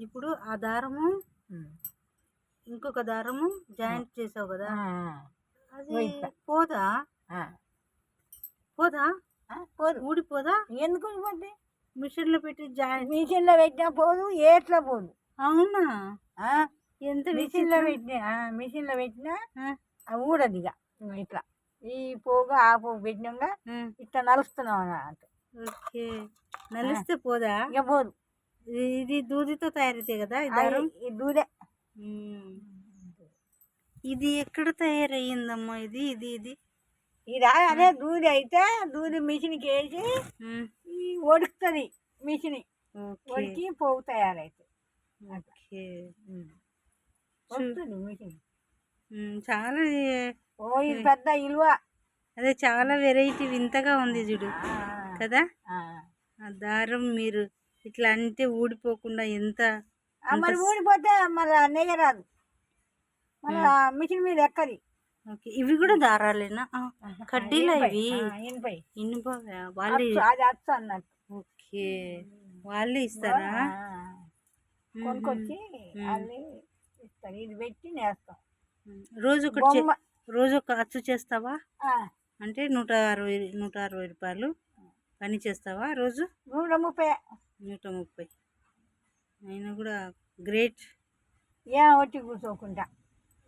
ఇప్పుడు ఆ దారము ఇంకొక దారము జాయింట్ చేసావు కదా, అది పోదా? పోదా? పోదు. ఊడిపోదా? ఎందుకు ఊడిపోద్ది? మిషన్లో పెట్టి మిషన్లో పెట్టినా పోదు, ఏట్లా పోదు. అవునా? ఎంత మిషన్లో పెట్టినా ఊడదు ఇక. ఇట్లా ఈ పోగు ఆ పోగు పెట్టినాక ఇట్లా నలుస్తున్నాం అన్నమాట. ఓకే, నలిస్తే పోదా? ఇక పోదు. ఇది దూదితో తయారైతే కదా ఈ దూదే. ఇది ఎక్కడ తయారయ్యిందమ్మా? ఇది ఇది ఇది ఇది అదే దూది అయితే దూది మిషన్కి వేసి ఒడుకుతుంది. మిషన్ ఒడికి పోగు తయారైతుంది. వస్తుంది మిషన్. చాలా ఇది పెద్ద ఇలువ. అదే చాలా వెరైటీ వింతగా ఉంది చూడు కదా. ఆ దారం మీరు ఇట్లా అంటే ఊడిపోకుండా ఎంత మరి ఊడిపోతే మళ్ళీ నెయ్యరాదు, మళ్ళీ మిషన్ మీద ఎక్కది. ఓకే, ఇవి కూడా దారాలేనా? కడ్డీలు ఇవి ఇనుప వాళ్ళే అది అచ్చు అన్నట్టు. ఓకే, వాళ్ళే ఇస్తారా? కొనుక్కొచ్చి వాళ్ళు ఇస్తారు. ఇది పెట్టి నేస్తాం. రోజు ఒక అచ్చు చేస్తావా? అంటే 160 రూపాయలు పని చేస్తావా రోజు? 130. అయినా కూడా గ్రేట్. ఒట్టి కూర్చోకుండా,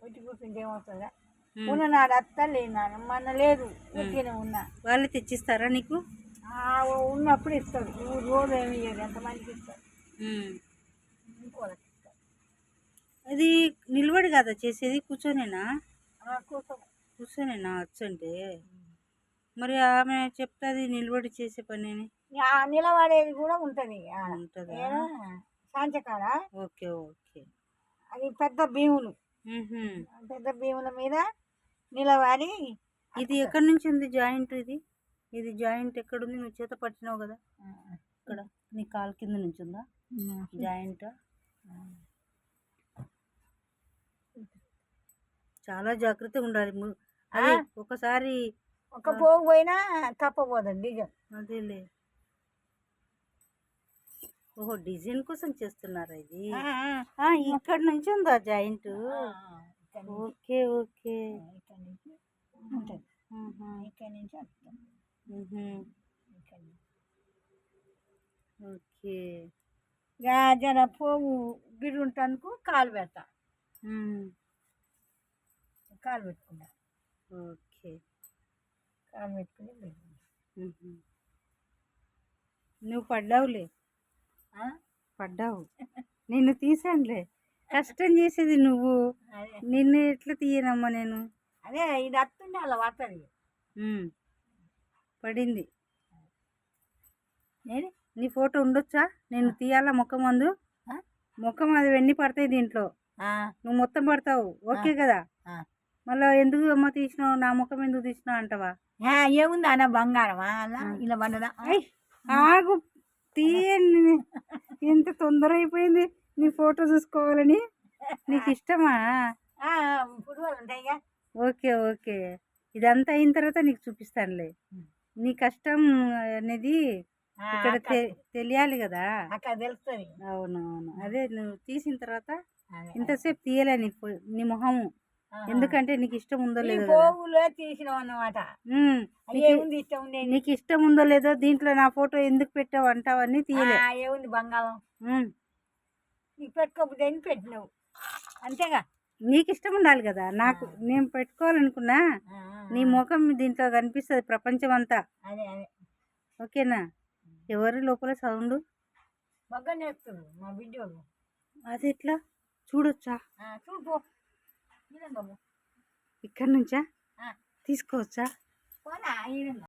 ఒట్టి కూర్చుంటే ఏమవుతుందా? ఉన్ననాడు అత్త లేనాడు, మన లేదు ఒట్టినే ఉన్నా. వాళ్ళు తెచ్చిస్తారా నీకు? ఉన్నప్పుడు ఇస్తారు. రోజు ఏమి ఇయ్యరు, ఎంతమందికి ఇస్తారు. ఇంకోళ్ళకి ఇస్తారు. అది నిలబడి కదా చేసేది, కూర్చొనేనా? కూర్చొనేనా వచ్చు అంటే? మరి ఆమె చెప్తుంది నిలబడి చేసే పని అని. నిలబడేది కూడా ఉంటుంది. సాంచకాడ. Okay okay. అది పెద్ద భీములు, పెద్ద భీముల మీద నిలబడి. ఇది ఎక్కడి నుంచి ఉంది జాయింట్? ఇది జాయింట్ ఎక్కడుంది? నువ్వు చేత పట్టినావు కదా, ఇక్కడ నీ కాలు కింద నుంచి ఉందా జాయింట్? చాలా జాగ్రత్తగా ఉండాలి. అదే ఒకసారి ఒక పోగు పోయినా తప్పపోదండి డిజైన్. అదేలే. ఓహో, డిజైన్ కోసం చేస్తున్నారా ఇది? ఇక్కడ నుంచి ఉందా జాయింట్? Okay okay. ఇక్కడ నుంచి ఉంటుంది, ఇక్కడ నుంచి వస్తుంది. ఓకే, జర పోగు గిరి ఉంటానుకు కాలు పెడతా, కాలు పెట్టుకున్నా. ఓకే, కాలు పెట్టుకుని నువ్వు పడ్డావులే, పడ్డావు. నిన్ను తీసానులే. కష్టం చేసేది నువ్వు, నిన్ను ఎట్లా తీయనమ్మా నేను? అదే ఇది అత్తుండే అలా పడుతుంది. పడింది. నీ ఫోటో ఉండొచ్చా? నేను తీయాలా ముఖం ముందు? ముఖం అది వెన్ని పడతాయి దీంట్లో, నువ్వు మొత్తం పడతావు. ఓకే కదా? మళ్ళీ ఎందుకు అమ్మ తీసినావు, నా ముఖం ఎందుకు తీసినావు అంటావా? ఏముంది అన్న బంగారం ఇలా పడ్డదా? ఆగు, తీయండి. ఎంత తొందర అయిపోయింది నీ ఫోటో చూసుకోవాలని. నీకు ఇష్టమా? ఓకే ఓకే, ఇదంతా అయిన తర్వాత నీకు చూపిస్తానులే. నీ కష్టం అనేది ఇక్కడ తెలియాలి కదా. తెలుస్తుంది. అవునవును, అదే నువ్వు తీసిన తర్వాత ఇంతసేపు తీయలే నీ మొహము, ఎందుకంటే నీకు ఇష్టం ఉందో లేదో. నీకు ఇష్టం ఉందో లేదో దీంట్లో నా ఫోటో ఎందుకు పెట్టావు అంటావని తీయలే. ఏముంది బంగారం నీకు పెట్టుకోబోతే పెట్టినావు అంతేగా. నీకు ఇష్టం ఉండాలి కదా. నాకు నేను పెట్టుకోవాలనుకున్నా, నీ ముఖం దీంట్లో కనిపిస్తుంది ప్రపంచం అంతా. ఓకేనా? ఎవరు లోపల సౌండ్ బాగా నేర్పుతుంది మా వీడియోలు. అది ఎట్లా చూడొచ్చా? చూడు, ఇక్కడ నుంచా తీసుకోవచ్చా?